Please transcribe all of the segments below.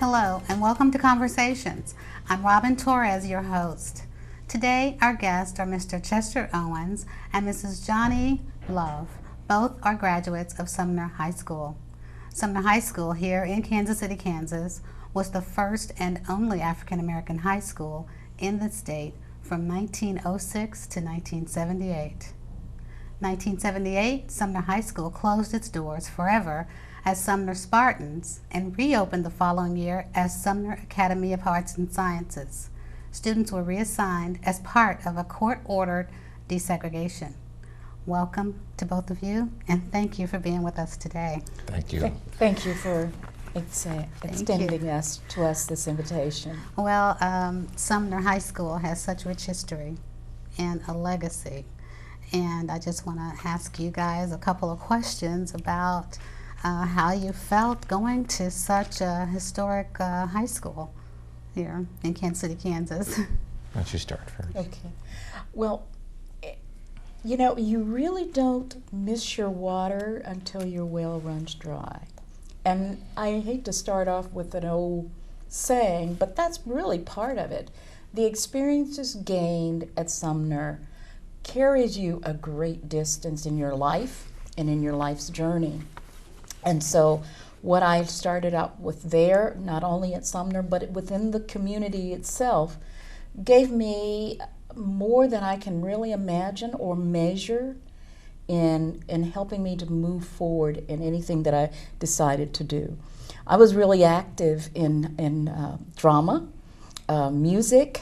Hello and welcome to Conversations. I'm Robin Torres, your host. Today our guests are Mr. Chester Owens and Mrs. Johnny Love. Both are graduates of Sumner High School. Sumner High School here in Kansas City, Kansas was the first and only African American high school in the state from 1906 to 1978. 1978, Sumner High School closed its doors forever as Sumner Spartans and reopened the following year as Sumner Academy of Arts and Sciences. Students were reassigned as part of a court-ordered desegregation. Welcome to both of you, and thank you for being with us today. Thank you. Thank you for extending to us this invitation. Well, Sumner High School has such rich history and a legacy, and I just want to ask you guys a couple of questions about how you felt going to such a historic high school here in Kansas City, Kansas. Why don't you start first? Okay. Well, you know, you really don't miss your water until your well runs dry. And I hate to start off with an old saying, but that's really part of it. The experiences gained at Sumner carries you a great distance in your life and in your life's journey. And so what I started out with there, not only at Sumner, but within the community itself, gave me more than I can really imagine or measure in helping me to move forward in anything that I decided to do. I was really active in drama, music,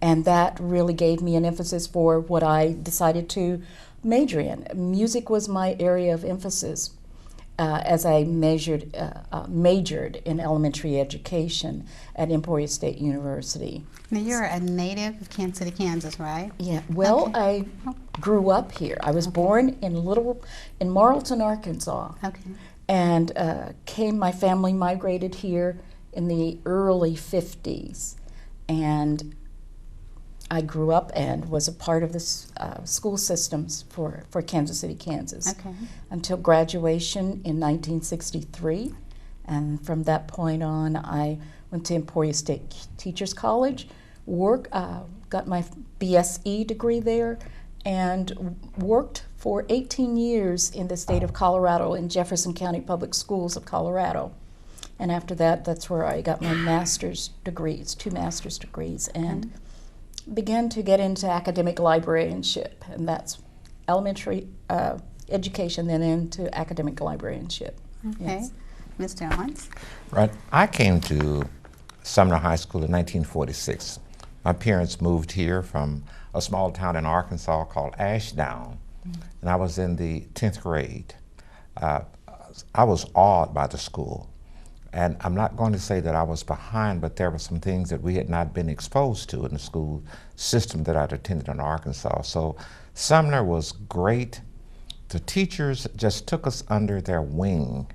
and that really gave me an emphasis for what I decided to major in. Music was my area of emphasis. As I majored in elementary education at Emporia State University. Now you're a native of Kansas City, Kansas, right? Yeah. Well, okay. I grew up here. I was born in Marlton, Arkansas. Okay. And my family migrated here in the early 50s, and I grew up and was a part of the school systems for Kansas City, Kansas, okay, until graduation in 1963. And from that point on, I went to Emporia State Teachers College, got my BSE degree there, and worked for 18 years in the state of Colorado in Jefferson County Public Schools of Colorado. And after that, that's where I got my master's degrees, 2 master's degrees, and began to get into academic librarianship, and that's elementary education, then into academic librarianship. Okay. Yes. Mr. Owens? Right. I came to Sumner High School in 1946. My parents moved here from a small town in Arkansas called Ashdown, and I was in the 10th grade. I was awed by the school. And I'm not going to say that I was behind, but there were some things that we had not been exposed to in the school system that I'd attended in Arkansas. So Sumner was great. The teachers just took us under their wing,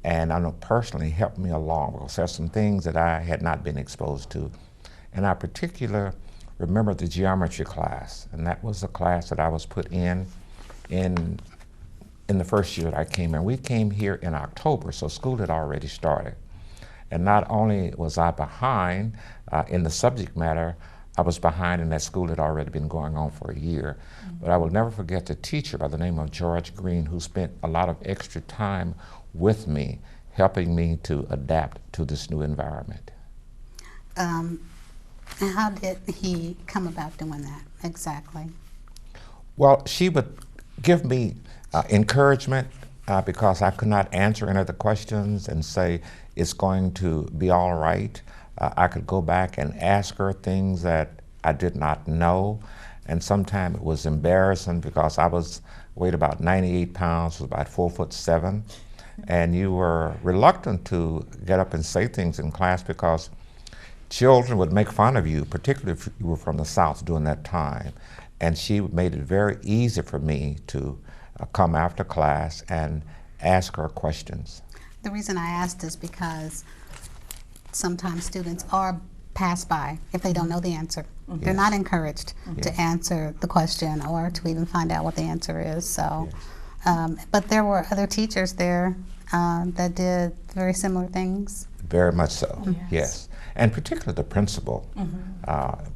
and I know personally helped me along because there's some things that I had not been exposed to. And I particularly remember the geometry class, and that was the class that I was put in the first year that I came in. We came here in October, so school had already started. And not only was I behind in the subject matter, I was behind in that school had already been going on for a year. But I will never forget the teacher by the name of George Green, who spent a lot of extra time with me, helping me to adapt to this new environment. How did he come about doing that exactly? Well, she would give me encouragement because I could not answer any of the questions and say it's going to be all right. I could go back and ask her things that I did not know, and sometimes it was embarrassing because I weighed about 98 pounds, was about 4'7", and you were reluctant to get up and say things in class because children would make fun of you, particularly if you were from the South during that time. And she made it very easy for me to come after class and ask her questions. The reason I asked is because sometimes students are passed by if they don't know the answer. Mm-hmm. They're Yes. not encouraged Yes. to answer the question or to even find out what the answer is. So, Yes. but there were other teachers there that did very similar things? Very much so, Yes. yes. And particularly the principal.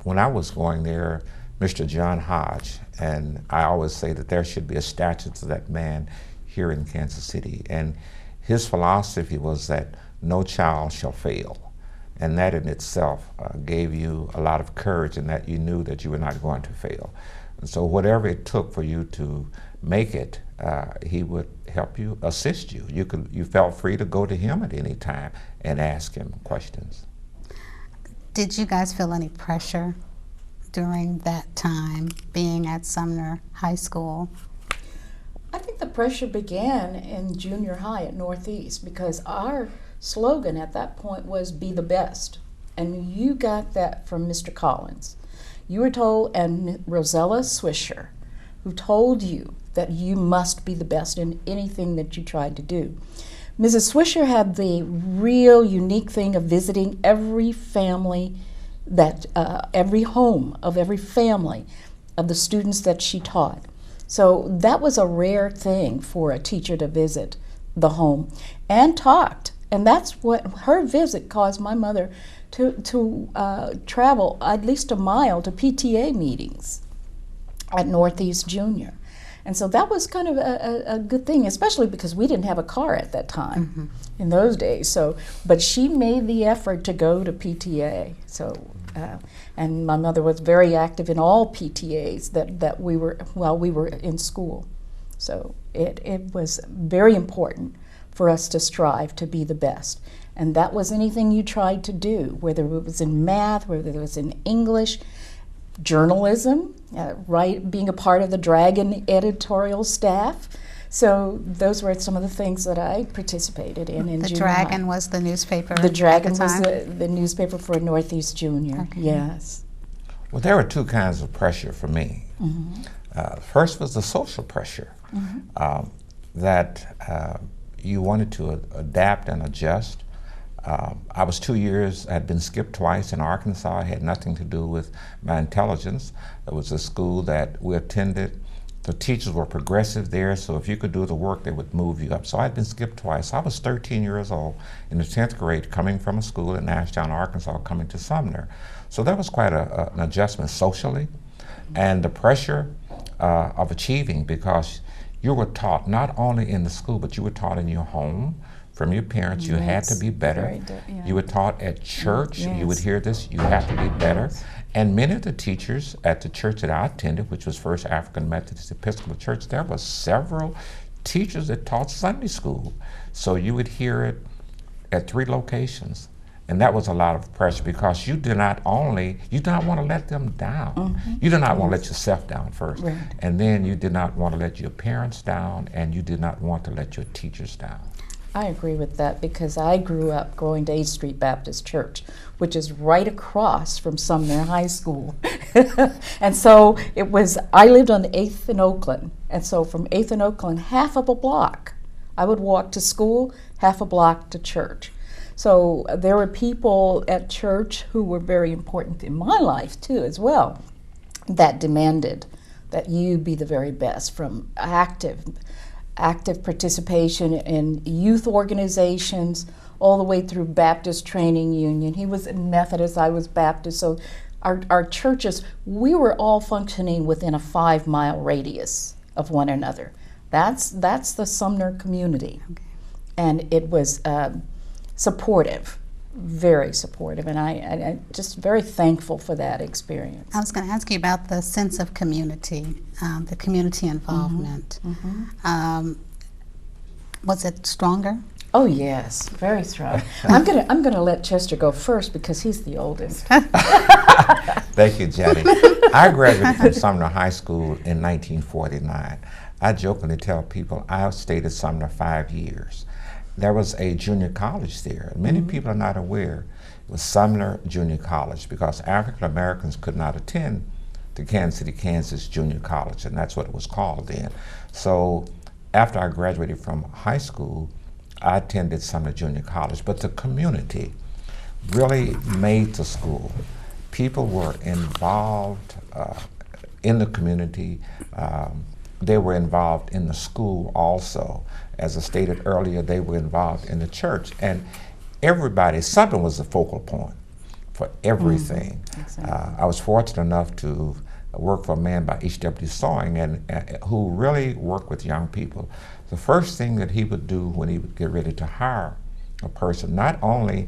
When I was going there, Mr. John Hodge, and I always say that there should be a statue to that man here in Kansas City. And his philosophy was that no child shall fail. And that in itself gave you a lot of courage, and that you knew that you were not going to fail. And so whatever it took for you to make it, he would help you, assist you. You felt free to go to him at any time and ask him questions. Did you guys feel any pressure during that time being at Sumner High School? I think the pressure began in junior high at Northeast, because our slogan at that point was "Be the best," and you got that from Mr. Collins. You were told, and Rosella Swisher, who told you that you must be the best in anything that you tried to do. Mrs. Swisher had the real unique thing of visiting every family, every home of every family of the students that she taught. So that was a rare thing for a teacher to visit the home and talked. And that's what her visit caused my mother to travel at least a mile to PTA meetings at Northeast Junior. And so that was kind of a good thing, especially because we didn't have a car at that time in those days. So, but she made the effort to go to PTA. So, and my mother was very active in all PTAs that we were while we were in school. So it was very important for us to strive to be the best. And that was anything you tried to do, whether it was in math, whether it was in English, journalism, being a part of the Dragon editorial staff. So those were some of the things that I participated in The junior Dragon high. was the newspaper. The Dragon at the was time? the newspaper for Northeast Junior. Okay. Yes. Well, there were two kinds of pressure for me. First was the social pressure, that you wanted to adapt and adjust. I was 2 years, I had been skipped twice in Arkansas. It had nothing to do with my intelligence. It was a school that we attended. The teachers were progressive there, so if you could do the work, they would move you up. So I'd been skipped twice. I was 13 years old in the 10th grade, coming from a school in Ashdown, Arkansas, coming to Sumner. So that was quite an adjustment socially. And the pressure of achieving, because you were taught not only in the school, but you were taught in your home, from your parents, you had to be better. You were taught at church, you would hear this, you have to be better. And many of the teachers at the church that I attended, which was First African Methodist Episcopal Church, there were several teachers that taught Sunday school. So you would hear it at 3 locations. And that was a lot of pressure, because you did not want to let them down. You did not want to let yourself down first. Right. And then you did not want to let your parents down, and you did not want to let your teachers down. I agree with that, because I grew up going to 8th Street Baptist Church, which is right across from Sumner High School. And so I lived on 8th and Oakland. And so from 8th and Oakland, half of a block, I would walk to school, half a block to church. So there were people at church who were very important in my life too, as well, that demanded that you be the very best, from active participation in youth organizations, all the way through Baptist Training Union. He was Methodist, I was Baptist, so our churches, we were all functioning within a 5-mile radius of one another. That's the Sumner community. Okay. And it was supportive, very supportive, and I just very thankful for that experience. I was going to ask you about the sense of community, the community involvement. Was it stronger? Oh yes, very strong. I'm gonna let Chester go first, because he's the oldest. Thank you, Jenny. I graduated from Sumner High School in 1949. I jokingly tell people I stayed at Sumner 5 years. There was a junior college there. Many people are not aware. It was Sumner Junior College, because African Americans could not attend the Kansas City, Kansas Junior College, and that's what it was called then. So after I graduated from high school, I attended Sumner Junior College, but the community really made the school. People were involved in the community. they were involved in the school also. As I stated earlier, they were involved in the church. And everybody, Sumner was the focal point for everything. Exactly. I was fortunate enough to work for a man by H.W. Sawing, and who really worked with young people. The first thing that he would do when he would get ready to hire a person, not only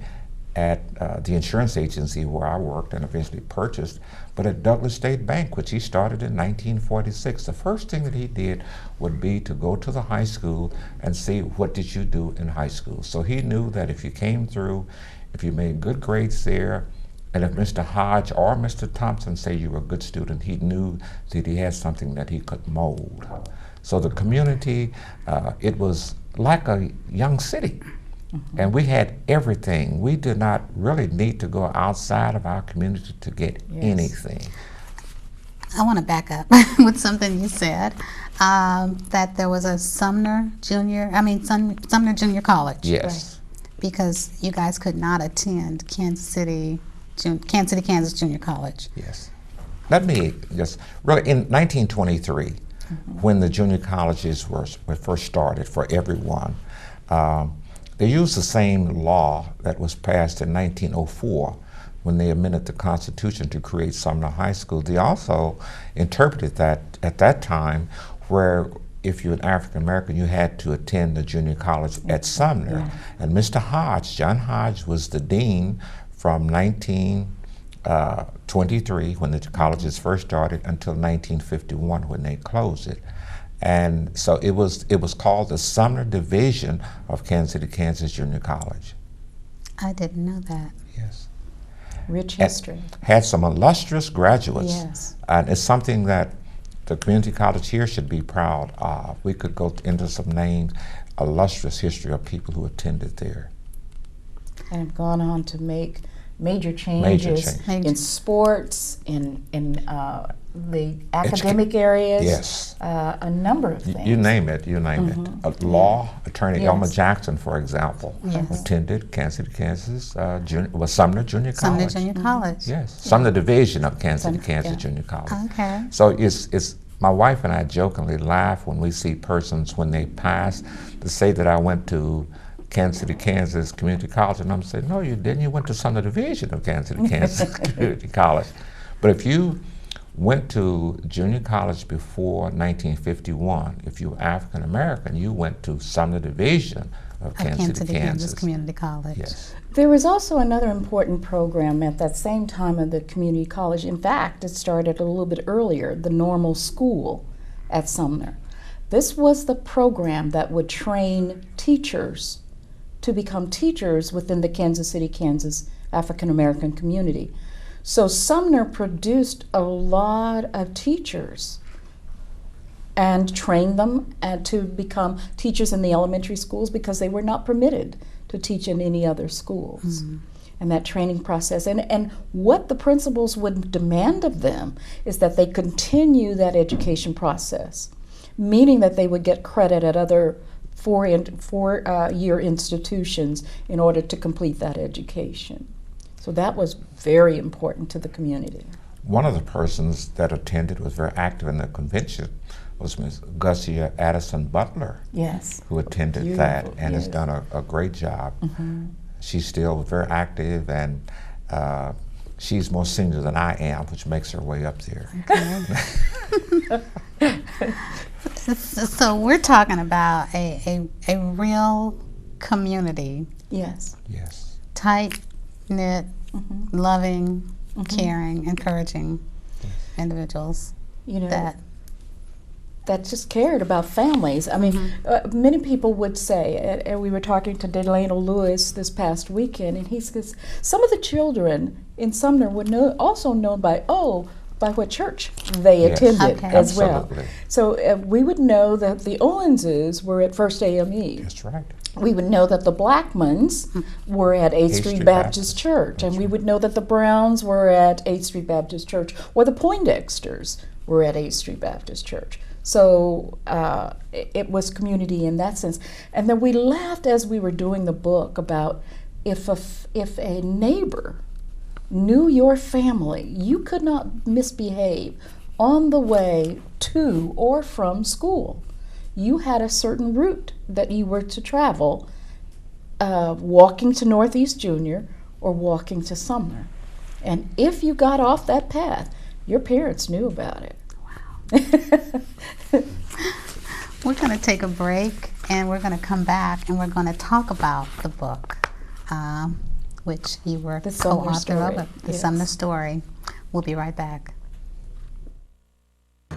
at the insurance agency where I worked and eventually purchased, but at Douglas State Bank, which he started in 1946. The first thing that he did would be to go to the high school and see, what did you do in high school? So he knew that if you came through, if you made good grades there, and if Mr. Hodge or Mr. Thompson say you were a good student, he knew that he had something that he could mold. So the community, it was like a young city. Mm-hmm. And we had everything. We did not really need to go outside of our community to get anything. I want to back up with something you said, that there was a Sumner Junior College. Yes. Right? Because you guys could not attend Kansas City, Kansas Junior College. Yes. Let me just, really, in 1923, when the junior colleges were first started for everyone, they used the same law that was passed in 1904 when they amended the Constitution to create Sumner High School. They also interpreted that at that time, where if you're an African American, you had to attend the junior college at Sumner. Yeah. And Mr. Hodge, John Hodge, was the dean from 1923, when the colleges first started, until 1951, when they closed it. And so it was called the Sumner Division of Kansas City, Kansas Junior College. I didn't know that. Yes. Rich history. Had some illustrious graduates. Yes. And it's something that the community college here should be proud of. We could go into some names, illustrious history of people who attended there. And have gone on to make major changes in sports, in the academic areas, yes, a number of things. You name it, you name it. Law, Attorney Elmer Jackson, for example, attended Kansas City, Kansas, Sumner Junior College. Sumner Junior College. Yes, Sumner Division of Kansas City, Kansas Junior College. Okay. So it's my wife and I jokingly laugh when we see persons when they pass to say that I went to Kansas City, Kansas Community College, and I'm saying, no, you didn't. You went to Sumner Division of Kansas City, Kansas Community College. But if you went to junior college before 1951, if you were African American, you went to Sumner Division of Kansas City, Kansas Community College. Yes. There was also another important program at that same time of the community college. In fact, it started a little bit earlier, the normal school at Sumner. This was the program that would train teachers to become teachers within the Kansas City, Kansas African American community. So Sumner produced a lot of teachers and trained them to become teachers in the elementary schools, because they were not permitted to teach in any other schools. Mm-hmm. And that training process, and what the principals would demand of them is that they continue that education process, meaning that they would get credit at other four-year institutions in order to complete that education. So that was very important to the community. One of the persons that attended, was very active in the convention, was Ms. Gussia Addison Butler. Yes. Who attended that and has done a great job. Mm-hmm. She's still very active, and she's more senior than I am, which makes her way up there. Okay. So we're talking about a real community. Yes. Yes. Tight-knit, loving, caring, encouraging individuals. You know, that just cared about families. I mean, many people would say, and we were talking to Delano Lewis this past weekend, and he says some of the children in Sumner would also known by what church they attended as well. So we would know that the Owenses were at First AME. That's right. We would know that the Blackmans were at 8th Street Baptist Church, and we would know that the Browns were at 8th Street Baptist Church, or the Poindexters were at 8th Street Baptist Church. So it was community in that sense. And then we laughed as we were doing the book about if a neighbor knew your family, you could not misbehave on the way to or from school, you had a certain route that you were to travel, walking to Northeast Junior or walking to Sumner. And if you got off that path, your parents knew about it. Wow. We're going to take a break, and we're going to come back, and we're going to talk about the book, which you were The Sumner co-author of, Story. The Yes. Sumner Story. We'll be right back.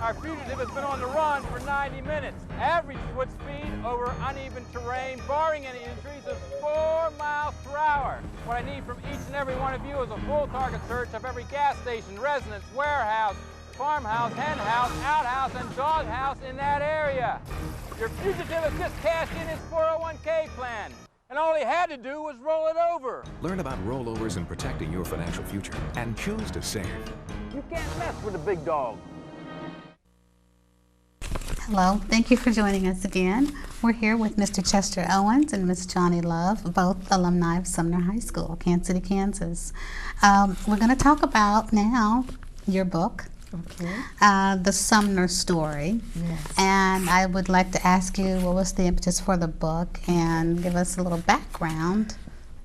Our fugitive has been on the run for 90 minutes. Average foot speed over uneven terrain, barring any injuries, is 4 miles per hour. What I need from each and every one of you is a full target search of every gas station, residence, warehouse, farmhouse, hen house, outhouse, and doghouse in that area. Your fugitive has just cashed in his 401k plan, and all he had to do was roll it over. Learn about rollovers and protecting your financial future, and choose to save. You can't mess with a big dog. Hello, thank you for joining us again. We're here with Mr. Chester Owens and Miss Johnny Love, both alumni of Sumner High School, Kansas City, Kansas. We're going to talk about now your book, Okay. The Sumner Story. Yes. And I would like to ask you, what was the impetus for the book, and give us a little background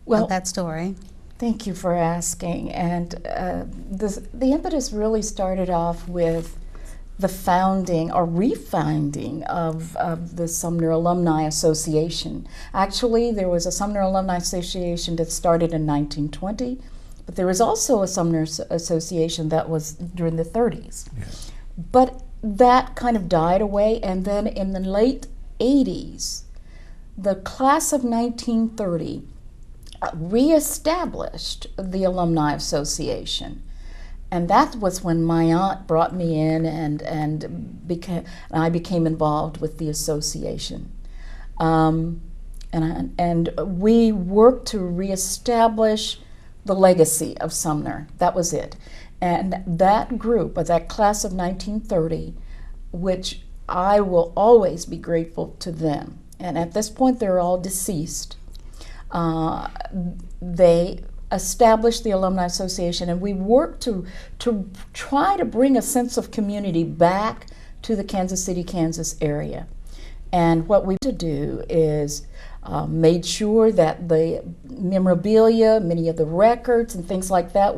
of that story. Thank you for asking. And the impetus really started off with the founding or refinding of the Sumner Alumni Association. Actually, there was a Sumner Alumni Association that started in 1920, but there was also a Sumner Association that was during the 30s. Yes. But that kind of died away, and then in the late 80s, the class of 1930 reestablished the Alumni Association. And that was when my aunt brought me in, and I became involved with the association. And we worked to reestablish the legacy of Sumner. That was it. And that group, that class of 1930, which I will always be grateful to them. And at this point, they're all deceased. They established the Alumni Association, and we worked to try to bring a sense of community back to the Kansas City, Kansas area. And what we to do is made sure that the memorabilia, many of the records and things like that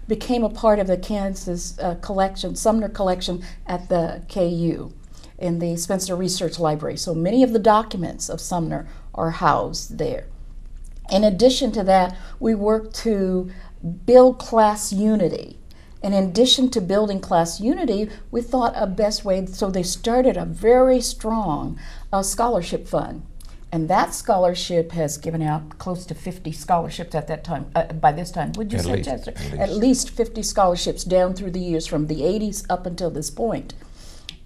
became a part of the Kansas collection, Sumner collection at the KU in the Spencer Research Library. So many of the documents of Sumner are housed there. In addition to that, we work to build class unity. And in addition to building class unity, we thought a best way, so they started a very strong scholarship fund. And that scholarship has given out close to 50 scholarships at that time, by this time. Would you At say, least, Chester? at least. At least 50 scholarships down through the years from the 80s up until this point.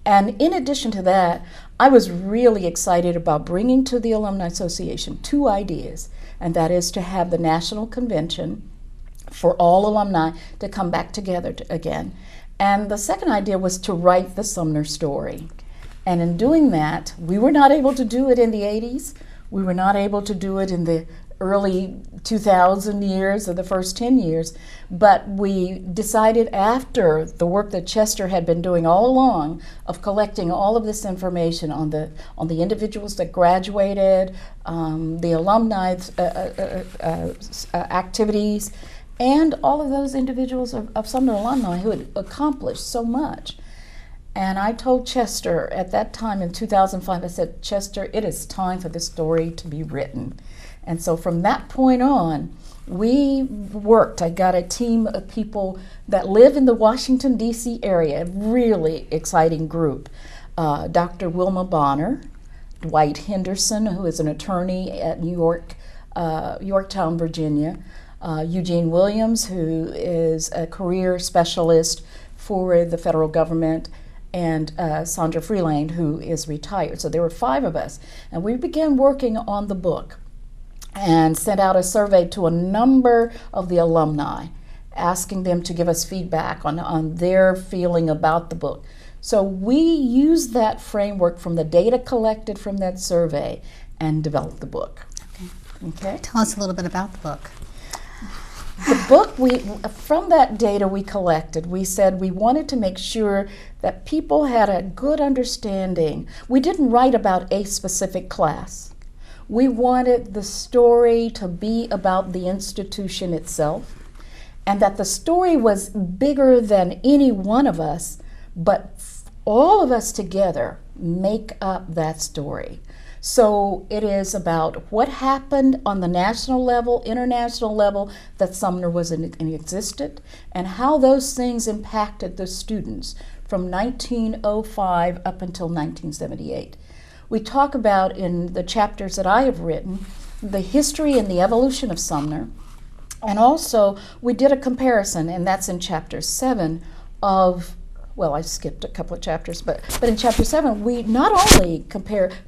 And in addition to that, I was really excited about bringing to the Alumni Association 2 ideas, and that is to have the national convention for all alumni to come back together again. And the second idea was to write the Sumner story. And in doing that, we were not able to do it in the 80s. We were not able to do it in the early 2000 years or the first 10 years, but we decided after the work that Chester had been doing all along of collecting all of this information on the individuals that graduated, the alumni activities, and all of those individuals of Sumner alumni who had accomplished so much. And I told Chester at that time in 2005, I said, Chester, it is time for this story to be written. And so from that point on, we worked. I got a team of people that live in the Washington, D.C. area, a really exciting group. Dr. Wilma Bonner, Dwight Henderson, who is an attorney at Yorktown, Virginia, Eugene Williams, who is a career specialist for the federal government, and Sandra Freeland, who is retired. So there were 5 of us, and we began working on the book and sent out a survey to a number of the alumni, asking them to give us feedback on their feeling about the book. So we used that framework from the data collected from that survey and developed the book. Okay? Tell us a little bit about the book. The book, from that data we collected, we said we wanted to make sure that people had a good understanding. We didn't write about a specific class. We wanted the story to be about the institution itself, and that the story was bigger than any one of us, but all of us together make up that story. So it is about what happened on the national level, international level, that Sumner was in existed, and how those things impacted the students from 1905 up until 1978. We talk about, in the chapters that I have written, the history and the evolution of Sumner, and also we did a comparison, and that's in chapter 7 of, well, I skipped a couple of chapters, but in chapter 7, we not only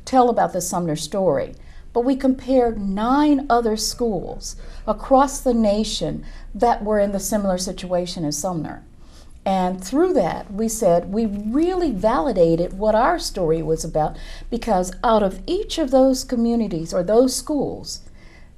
tell about the Sumner story, but we compared 9 other schools across the nation that were in the similar situation as Sumner. And through that, we said we really validated what our story was about, because out of each of those communities or those schools,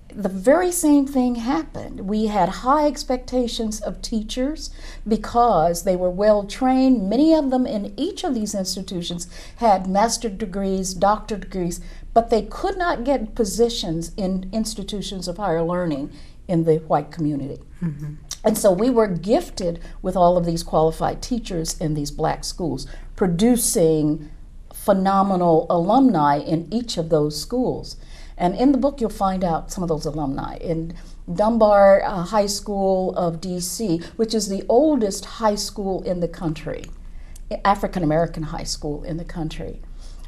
the very same thing happened. We had high expectations of teachers because they were well trained. Many of them in each of these institutions had master's degrees, doctorate degrees, but they could not get positions in institutions of higher learning in the white community. Mm-hmm. And so we were gifted with all of these qualified teachers in these black schools, producing phenomenal alumni in each of those schools. And in the book, you'll find out some of those alumni. In Dunbar High School of DC, which is the oldest high school in the country, African-American high school in the country,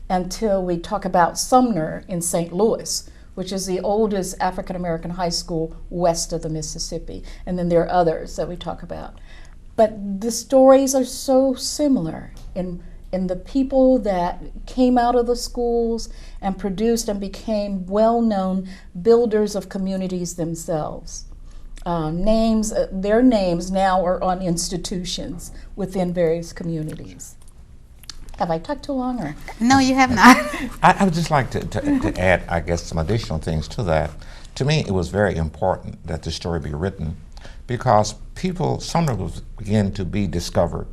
until we talk about Sumner in St. Louis, which is the oldest African-American high school west of the Mississippi. And then there are others that we talk about. But the stories are so similar in the people that came out of the schools and produced and became well-known builders of communities themselves. Their names now are on institutions within various communities. Have I talked too long? Or? No, you have not. I would just like to add, I guess, some additional things to that. To me, it was very important that the story be written because Sumner was beginning to be discovered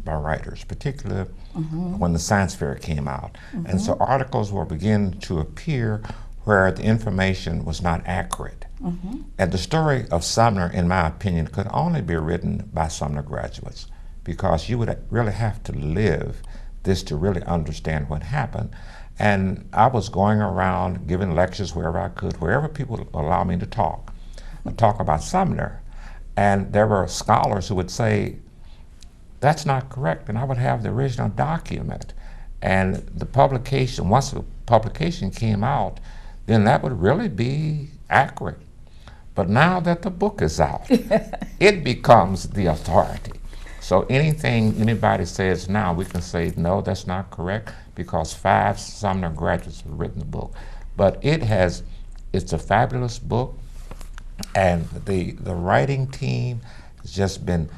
by writers, particularly when the science fair came out. And so articles were beginning to appear where the information was not accurate. And the story of Sumner, in my opinion, could only be written by Sumner graduates because you would really have to live this to really understand what happened. And I was going around giving lectures wherever I could, wherever people would allow me to talk about Sumner. And there were scholars who would say, that's not correct, and I would have the original document. And the publication, once the publication came out, then that would really be accurate. But now that the book is out, it becomes the authority. So anything anybody says now, we can say, no, that's not correct, because 5 Sumner graduates have written the book. But it's a fabulous book, and the writing team has just been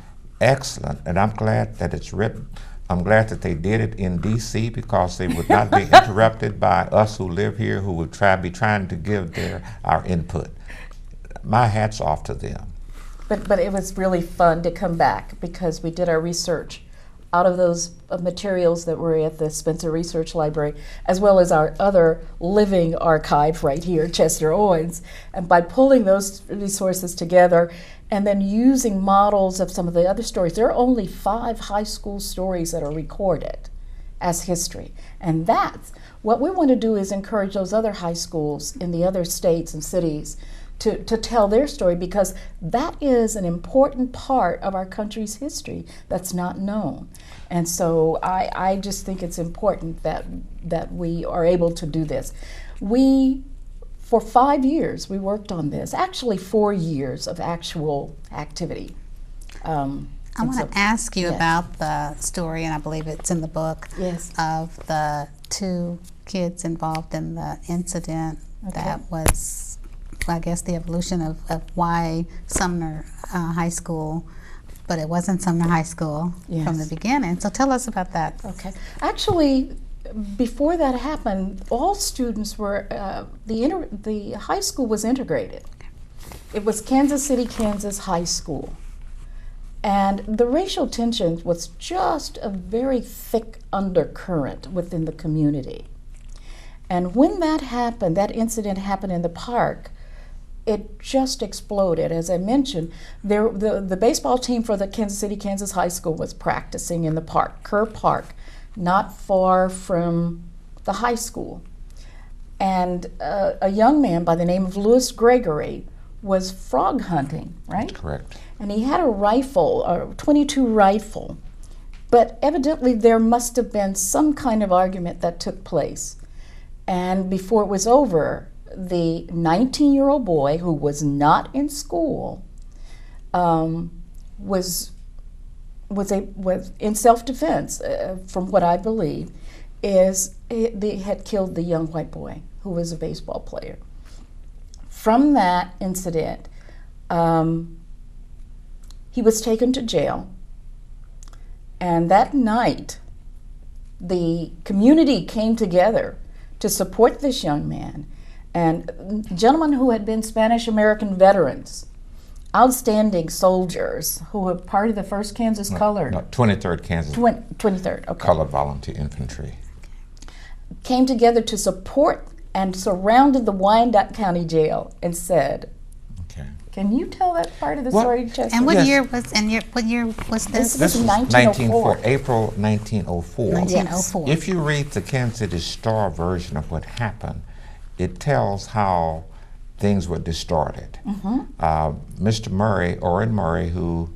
excellent, and I'm glad that it's written. I'm glad that they did it in DC because they would not be interrupted by us who live here who would be trying to give our input. My hat's off to them. But it was really fun to come back because we did our research out of those materials that were at the Spencer Research Library, as well as our other living archive right here, Chester Owens. And by pulling those resources together and then using models of some of the other stories, there are only 5 high school stories that are recorded as history. And that's what we want to do, is encourage those other high schools in the other states and cities to tell their story, because that is an important part of our country's history that's not known. And so I just think it's important that we are able to do this. For 5 years, we worked on this, actually 4 years of actual activity. I want to ask you about the story, and I believe it's in the book, of the 2 kids involved in the incident that was, I guess, the evolution of why Sumner High School, but it wasn't Sumner High School from the beginning. So tell us about that. Okay. Actually, before that happened, all students were, the high school was integrated. It was Kansas City, Kansas High School. And the racial tension was just a very thick undercurrent within the community. And when that happened, that incident happened in the park, it just exploded. As I mentioned, the baseball team for the Kansas City, Kansas High School was practicing in the park, Kerr Park, not far from the high school. And a young man by the name of Louis Gregory was frog hunting, right? That's correct. And he had a rifle, a .22 rifle. But evidently there must have been some kind of argument that took place. And before it was over, the 19-year-old boy who was not in school was in self-defense, from what I believe, they had killed the young white boy who was a baseball player. From that incident, he was taken to jail, and that night, the community came together to support this young man. And gentlemen who had been Spanish-American veterans, outstanding soldiers who were part of the 1st Kansas Colored. No, 23rd Kansas 23rd, okay. Colored Volunteer Infantry. Came together to support and surrounded the Wyandotte County Jail and said, Okay. can you tell that part of the What? story, Chester? And what Yes. year was this? This was 1904. April 1904. 1904. If you read the Kansas City Star version of what happened, it tells how things were distorted. Mr. Murray, Orrin Murray, who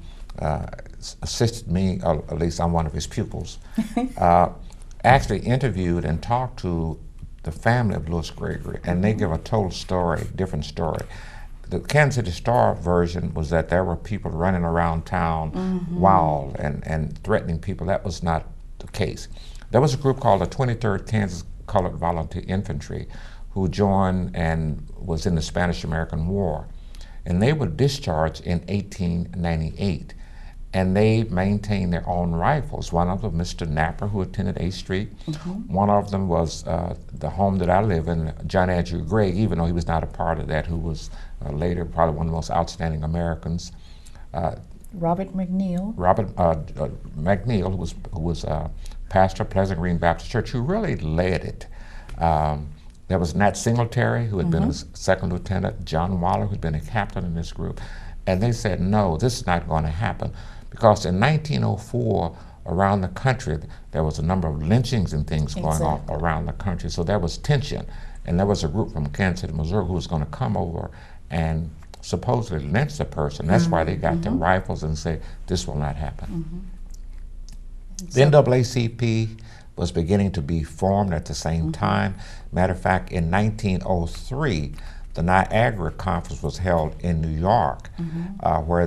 assisted me, or at least I'm one of his pupils, actually interviewed and talked to the family of Louis Gregory, and they give a total story, different story. The Kansas City Star version was that there were people running around town wild and threatening people. That was not the case. There was a group called the 23rd Kansas Colored Volunteer Infantry who joined and was in the Spanish-American War. And they were discharged in 1898. And they maintained their own rifles. One of them, Mr. Napper, who attended 8th Street. One of them was the home that I live in, John Andrew Gregg, even though he was not a part of that, who was later probably one of the most outstanding Americans. Robert McNeil. Robert McNeil, who was pastor of Pleasant Green Baptist Church, who really led it. There was Nat Singletary, who had been a second lieutenant, John Waller, who'd been a captain in this group. And they said, no, this is not going to happen. Because in 1904, around the country, there was a number of lynchings and things going on around the country. So there was tension. And there was a group from Kansas City, Missouri, who was going to come over and supposedly lynch the person. That's why they got their rifles and say, this will not happen. The NAACP was beginning to be formed at the same time. Matter of fact, in 1903, the Niagara Conference was held in New York, where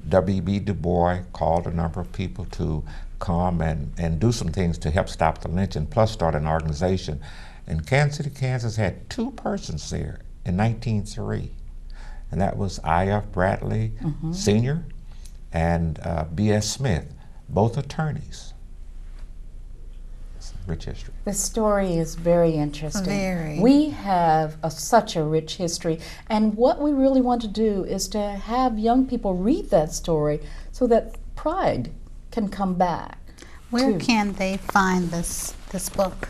W.B. Du Bois called a number of people to come and do some things to help stop the lynching, plus start an organization. And Kansas City, Kansas had 2 persons there in 1903, and that was I.F. Bradley Sr. and B.S. Smith, both attorneys. Rich history. The story is very interesting. Very. We have such a rich history, and what we really want to do is to have young people read that story so that pride can come back. Where too. can they find this book?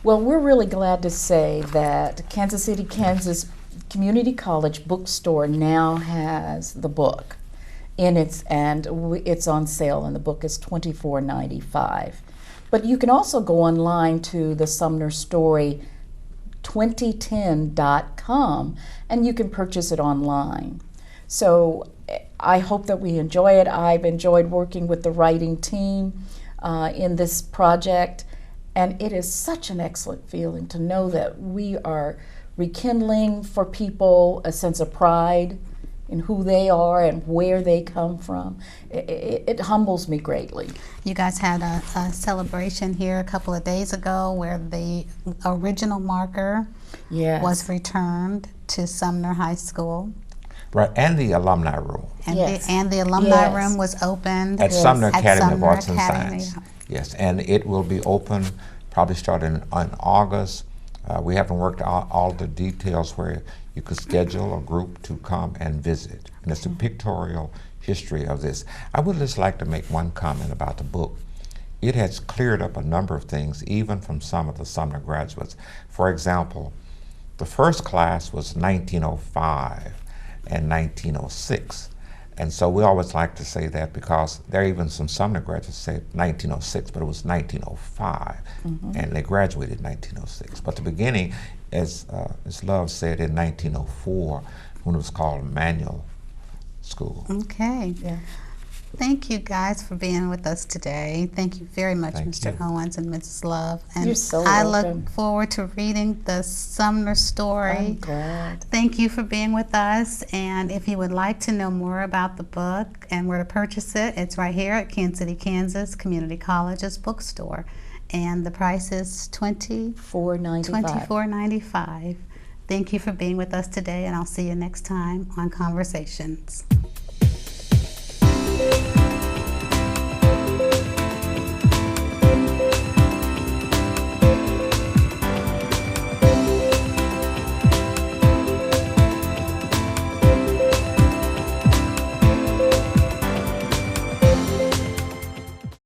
Well, we're really glad to say that Kansas City, Kansas Community College bookstore now has the book in its, and it's on sale, and the book is $24.95. But you can also go online to the Sumner Story 2010.com, and you can purchase it online. So I hope that we enjoy it. I've enjoyed working with the writing team in this project, and it is such an excellent feeling to know that we are rekindling for people a sense of pride in who they are and where they come from. It humbles me greatly. You guys had a celebration here a couple of days ago where the original marker was returned to Sumner High School. Right, and the alumni room. And the alumni room was opened at Sumner Academy of Arts and Academy. Science. Yes, and it will be open probably starting in August. We haven't worked out all the details where you could schedule a group to come and visit. And it's a pictorial history of this. I would just like to make one comment about the book. It has cleared up a number of things, even from some of the Sumner graduates. For example, the first class was 1905 and 1906. And so we always like to say that because there are even some Sumner graduates say 1906, but it was 1905, and they graduated in 1906. But the beginning, as Love said, in 1904, when it was called Manual School. Okay. Yeah. Thank you guys for being with us today. Thank you very much, Thank Mr. you. Owens and Mrs. Love. And You're so I welcome. look forward to reading the Sumner story. I'm glad. Thank you for being with us. And if you would like to know more about the book and where to purchase it, it's right here at Kansas City, Kansas Community College's bookstore. And the price is $24.95. Thank you for being with us today, and I'll see you next time on Conversations.